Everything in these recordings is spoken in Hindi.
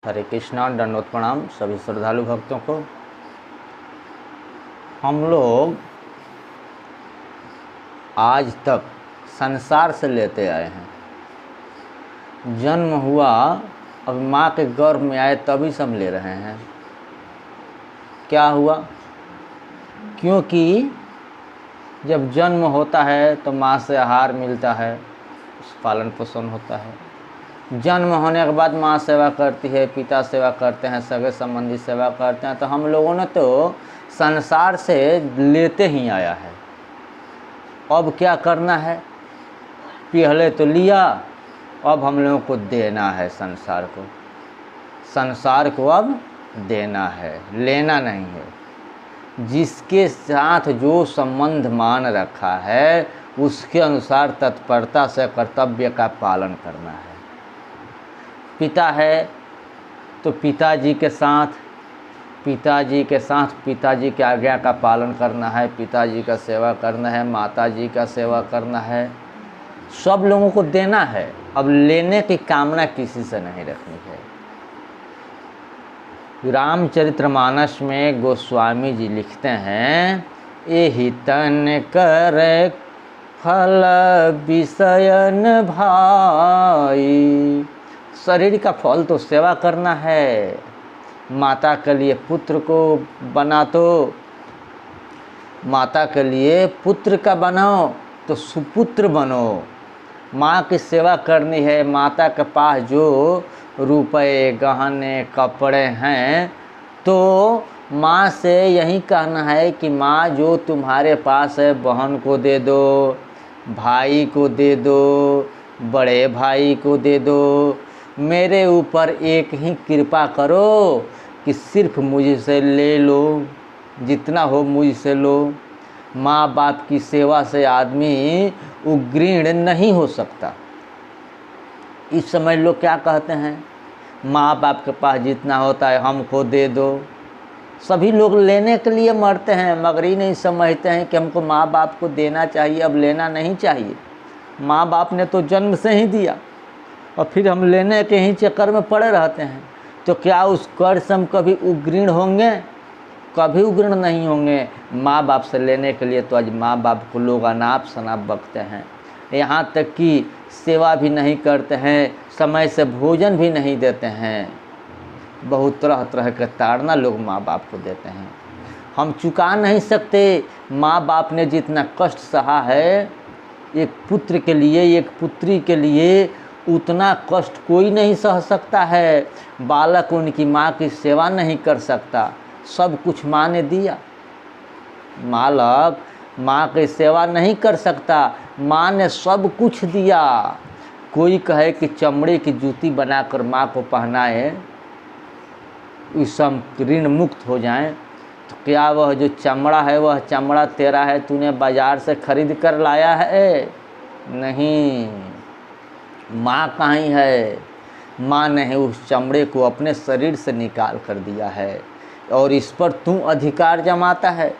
हरे कृष्णा। दंडवत प्रणाम सभी श्रद्धालु भक्तों को। हम लोग आज तक संसार से लेते आए हैं। जन्म हुआ, अब माँ के गर्भ में आए तभी सब ले रहे हैं। क्या हुआ? क्योंकि जब जन्म होता है तो माँ से आहार मिलता है, पालन पोषण होता है। जन्म होने के बाद माँ सेवा करती है, पिता सेवा करते हैं, सगे संबंधी सेवा करते हैं। तो हम लोगों ने तो संसार से लेते ही आया है। अब क्या करना है? पहले तो लिया, अब हम लोगों को देना है संसार को। संसार को अब देना है, लेना नहीं है। जिसके साथ जो संबंध मान रखा है उसके अनुसार तत्परता से कर्तव्य का पालन करना है। पिता है तो पिताजी के साथ पिताजी की आज्ञा का पालन करना है, पिताजी का सेवा करना है, माताजी का सेवा करना है, सब लोगों को देना है। अब लेने की कामना किसी से नहीं रखनी है। रामचरितमानस में गोस्वामी जी लिखते हैं, एहि तन कर फल विषयन भाई। शरीर का फल तो सेवा करना है। माता के लिए पुत्र को बना, तो माता के लिए पुत्र का बनाओ तो सुपुत्र बनो। माँ की सेवा करनी है। माता के पास जो रुपए गहने कपड़े हैं तो माँ से यही कहना है कि माँ जो तुम्हारे पास है बहन को दे दो, भाई को दे दो, बड़े भाई को दे दो। मेरे ऊपर एक ही कृपा करो कि सिर्फ मुझसे ले लो, जितना हो मुझसे लो। माँ बाप की सेवा से आदमी उग्रीण नहीं हो सकता। इस समय लोग क्या कहते हैं? माँ बाप के पास जितना होता है हमको दे दो। सभी लोग लेने के लिए मरते हैं, मगर ये नहीं समझते हैं कि हमको माँ बाप को देना चाहिए, अब लेना नहीं चाहिए। माँ बाप ने तो जन्म से ही दिया और फिर हम लेने के ही चक्कर में पड़े रहते हैं। तो क्या उस कर्ज से हम कभी उग्रीण होंगे? कभी उग्रीण नहीं होंगे। माँ बाप से लेने के लिए तो आज माँ बाप को लोग अनाप शनाप बकते हैं, यहाँ तक कि सेवा भी नहीं करते हैं, समय से भोजन भी नहीं देते हैं। बहुत तरह तरह के ताड़ना लोग माँ बाप को देते हैं। हम चुका नहीं सकते। माँ बाप ने जितना कष्ट सहा है एक पुत्र के लिए, एक पुत्री के लिए, उतना कष्ट कोई नहीं सह सकता है। बालक उनकी माँ की सेवा नहीं कर सकता। सब कुछ माँ ने दिया। बालक माँ की सेवा नहीं कर सकता, माँ ने सब कुछ दिया। कोई कहे कि चमड़े की जूती बनाकर माँ को पहनाए, उस हम ऋण मुक्त हो जाएं, तो क्या वह जो चमड़ा है वह चमड़ा तेरा है, तूने बाजार से खरीद कर लाया है? नहीं, माँ कहाँ है? माँ ने उस चमड़े को अपने शरीर से निकाल कर दिया है और इस पर तू अधिकार जमाता है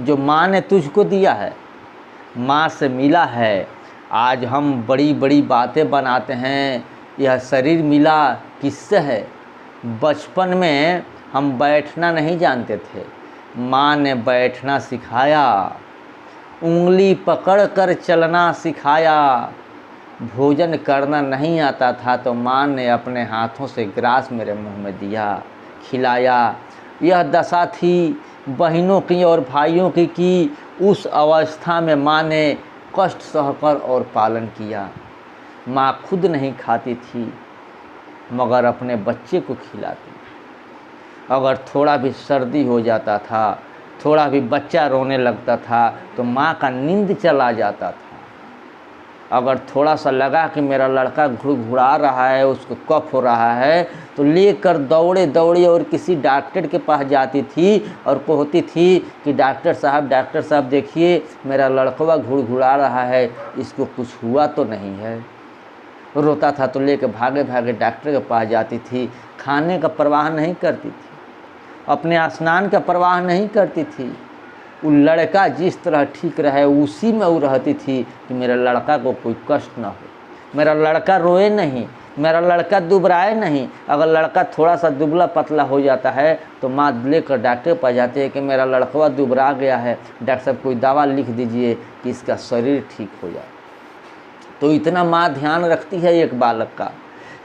जो माँ ने तुझको दिया है, माँ से मिला है। आज हम बड़ी बड़ी बातें बनाते हैं। यह शरीर मिला किससे है? बचपन में हम बैठना नहीं जानते थे, माँ ने बैठना सिखाया, उंगली पकड़ कर चलना सिखाया। भोजन करना नहीं आता था तो माँ ने अपने हाथों से ग्रास मेरे मुंह में दिया, खिलाया। यह दशा थी बहनों की और भाइयों की कि उस अवस्था में माँ ने कष्ट सहकर और पालन किया। माँ खुद नहीं खाती थी मगर अपने बच्चे को खिलाती। अगर थोड़ा भी सर्दी हो जाता था, थोड़ा भी बच्चा रोने लगता था तो माँ का नींद चला जाता था। अगर थोड़ा सा लगा कि मेरा लड़का घुड़घुड़ा रहा है, उसको कफ हो रहा है, तो लेकर दौड़े दौड़े और किसी डॉक्टर के पास जाती थी और कहती थी कि डॉक्टर साहब देखिए मेरा लड़का घुड़घुड़ा रहा है, इसको कुछ हुआ तो नहीं है। रोता था तो लेकर भागे भागे डॉक्टर के पास जाती थी। खाने का परवाह नहीं करती थी, अपने स्नान का परवाह नहीं करती थी। वो लड़का जिस तरह ठीक रहे उसी में वो रहती थी कि मेरे लड़का को कोई कष्ट ना हो, मेरा लड़का रोए नहीं, मेरा लड़का दुबराए नहीं। अगर लड़का थोड़ा सा दुबला पतला हो जाता है तो माँ लेकर डॉक्टर पर जाती है कि मेरा लड़का दुबरा गया है, डॉक्टर साहब कोई दवा लिख दीजिए कि इसका शरीर ठीक हो जाए। तो इतना माँ ध्यान रखती है एक बालक का।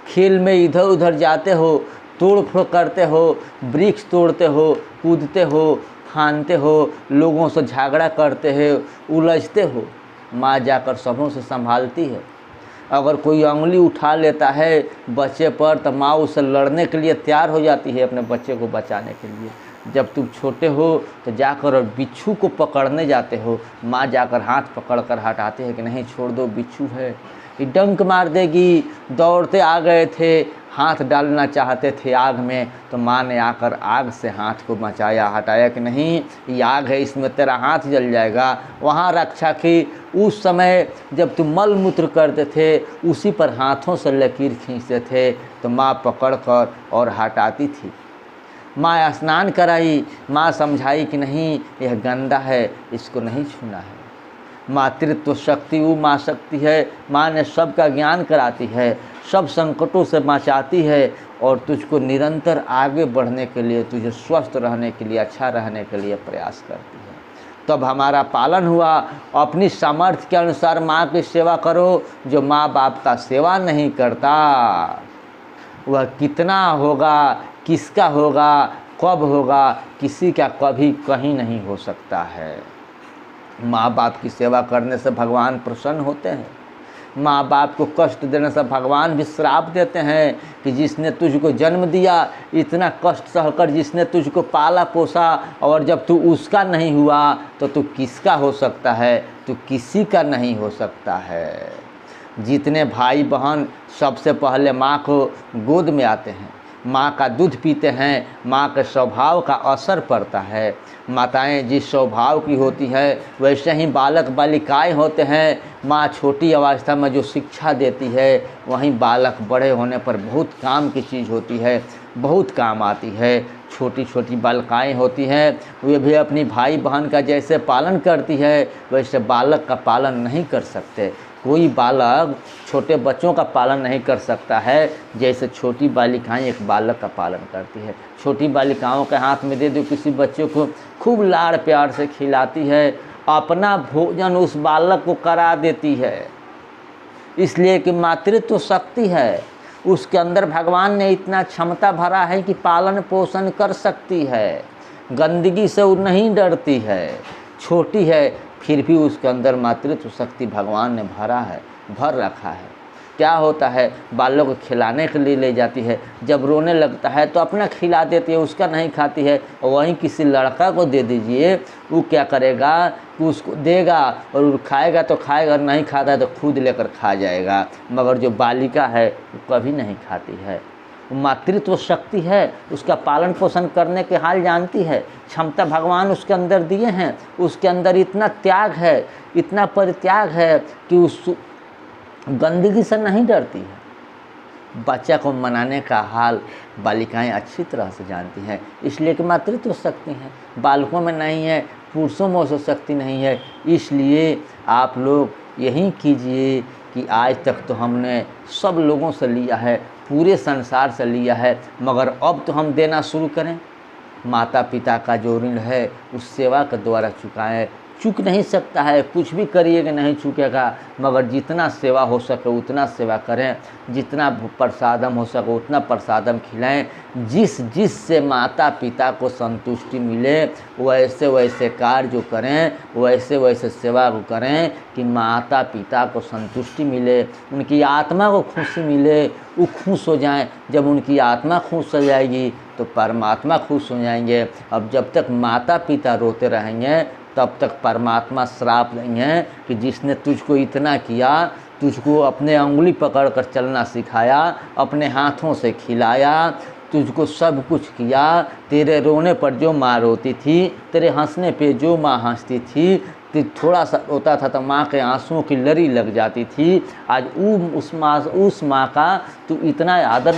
खेल में इधर उधर जाते हो, तोड़ फोड़ करते हो, वृक्ष तोड़ते हो, कूदते हो, फानते हो, लोगों से झगड़ा करते हो, उलझते हो, माँ जाकर सबों से संभालती है। अगर कोई उंगली उठा लेता है बच्चे पर तो माँ उससे लड़ने के लिए तैयार हो जाती है अपने बच्चे को बचाने के लिए। जब तुम छोटे हो तो जाकर और बिच्छू को पकड़ने जाते हो, माँ जाकर हाथ पकड़ कर हटाती है कि नहीं छोड़ दो, बिच्छू है, ये डंक मार देगी। दौड़ते आ गए थे, हाथ डालना चाहते थे आग में, तो माँ ने आकर आग से हाथ को बचाया, हटाया कि नहीं ये आग है, इसमें तेरा हाथ जल जाएगा। वहाँ रक्षा की। उस समय जब तुम मल मूत्र करते थे उसी पर हाथों से लकीर खींचते थे तो माँ पकड़ कर और हटाती थी। माँ स्नान कराई, माँ समझाई कि नहीं यह गंदा है, इसको नहीं छूना है। मातृत्व शक्ति वो माँ शक्ति है। माँ ने सबका ज्ञान कराती है, सब संकटों से बचाती है और तुझको निरंतर आगे बढ़ने के लिए, तुझे स्वस्थ रहने के लिए, अच्छा रहने के लिए प्रयास करती है। तब हमारा पालन हुआ। अपनी सामर्थ्य के अनुसार माँ की सेवा करो। जो माँ बाप का सेवा नहीं करता वह कितना होगा, किसका होगा, कब होगा, किसी का कभी कहीं नहीं हो सकता है। माँ बाप की सेवा करने से भगवान प्रसन्न होते हैं। माँ बाप को कष्ट देने से भगवान भी श्राप देते हैं कि जिसने तुझको जन्म दिया, इतना कष्ट सहकर जिसने तुझको पाला पोसा, और जब तू उसका नहीं हुआ तो तू किसका हो सकता है? तू किसी का नहीं हो सकता है। जितने भाई बहन सबसे पहले माँ को गोद में आते हैं, माँ का दूध पीते हैं, माँ के स्वभाव का असर पड़ता है। माताएं जिस स्वभाव की होती है वैसे ही बालक बालिकाएं होते हैं। माँ छोटी अवस्था में जो शिक्षा देती है वहीं बालक बड़े होने पर बहुत काम की चीज़ होती है, बहुत काम आती है। छोटी छोटी बालिकाएं होती हैं, वे भी अपनी भाई बहन का जैसे पालन करती है वैसे बालक का पालन नहीं कर सकते। कोई बालक छोटे बच्चों का पालन नहीं कर सकता है जैसे छोटी बालिकाएं एक बालक का पालन करती है। छोटी बालिकाओं के हाथ में दे दो किसी बच्चे को, खूब लाड़ प्यार से खिलाती है, अपना भोजन उस बालक को करा देती है। इसलिए कि मातृत्व शक्ति है, उसके अंदर भगवान ने इतना क्षमता भरा है कि पालन पोषण कर सकती है। गंदगी से वो नहीं डरती है, छोटी है फिर भी उसके अंदर मातृत्व शक्ति भगवान ने भर रखा है। क्या होता है, बालों को खिलाने के लिए ले जाती है, जब रोने लगता है तो अपना खिला देती है, उसका नहीं खाती है। और वहीं किसी लड़का को दे दीजिए, वो क्या करेगा कि उसको देगा और वो खाएगा तो खाएगा, नहीं खाता है तो खुद लेकर खा जाएगा। मगर जो बालिका है वो कभी नहीं खाती है। मातृत्व शक्ति है, उसका पालन पोषण करने के हाल जानती है, क्षमता भगवान उसके अंदर दिए हैं। उसके अंदर इतना त्याग है, इतना परित्याग है कि उस गंदगी से नहीं डरती है। बच्चा को मनाने का हाल बालिकाएं अच्छी तरह से जानती हैं, इसलिए कि मातृत्व शक्ति है। बालकों में नहीं है, पुरुषों में उस शक्ति नहीं है। इसलिए आप लोग यही कीजिए कि आज तक तो हमने सब लोगों से लिया है, पूरे संसार से लिया है, मगर अब तो हम देना शुरू करें। माता पिता का जो ऋण है उस सेवा के द्वारा चुकाएं। चूक नहीं सकता है, कुछ भी करिएगा नहीं चूकेगा, मगर जितना सेवा हो सके उतना सेवा करें, जितना प्रसादम हो सके उतना प्रसादम खिलाएं। जिस से माता पिता को संतुष्टि मिले वैसे वैसे कार्य करें, वैसे वैसे सेवा को करें कि माता पिता को संतुष्टि मिले, उनकी आत्मा को खुशी मिले, वो खुश हो जाएं। जब उनकी आत्मा खुश हो जाएगी तो परमात्मा खुश हो जाएंगे। अब जब तक माता पिता रोते रहेंगे तब तक परमात्मा श्राप देंगे कि जिसने तुझको इतना किया, तुझको अपने उंगली पकड़कर चलना सिखाया, अपने हाथों से खिलाया, तुझको सब कुछ किया, तेरे रोने पर जो माँ रोती थी, तेरे हंसने पे जो माँ हंसती थी, तो थोड़ा सा रोता था तो माँ के आंसुओं की लरी लग जाती थी। आज उस माँ का तू इतना आदर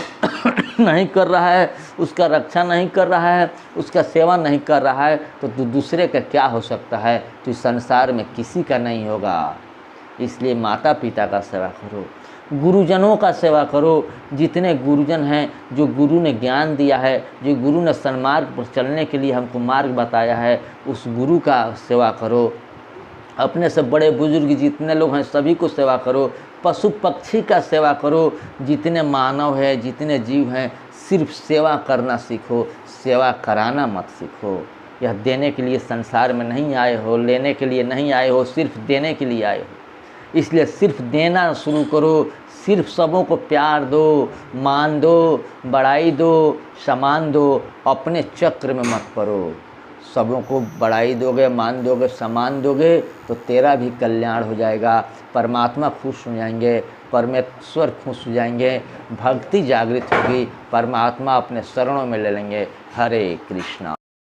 नहीं कर रहा है, उसका रक्षा नहीं कर रहा है, उसका सेवा नहीं कर रहा है, तो तू दूसरे का क्या हो सकता है? तू संसार में किसी का नहीं होगा। इसलिए माता पिता का सेवा करो। गुरुजनों का सेवा करो। जितने गुरुजन हैं, जो गुरु ने ज्ञान दिया है, जो गुरु ने सन्मार्ग पर चलने के लिए हमको मार्ग बताया है, उस गुरु का सेवा करो। अपने से बड़े बुजुर्ग जितने लोग हैं सभी को सेवा करो। पशु पक्षी का सेवा करो। जितने मानव है, जितने जीव हैं, सिर्फ सेवा करना सीखो, सेवा कराना मत सीखो। यह देने के लिए संसार में नहीं आए हो, लेने के लिए नहीं आए हो, सिर्फ देने के लिए आए हो। इसलिए सिर्फ देना शुरू करो। सिर्फ सबों को प्यार दो, मान दो, बड़ाई दो, सम्मान दो। अपने चक्र में मत पड़ो। सबों को बड़ाई दोगे, मान दोगे, सम्मान दोगे तो तेरा भी कल्याण हो जाएगा। परमात्मा खुश हो जाएंगे, परमेश्वर खुश हो जाएंगे, भक्ति जागृत होगी, परमात्मा अपने शरणों में ले लेंगे। हरे कृष्णा।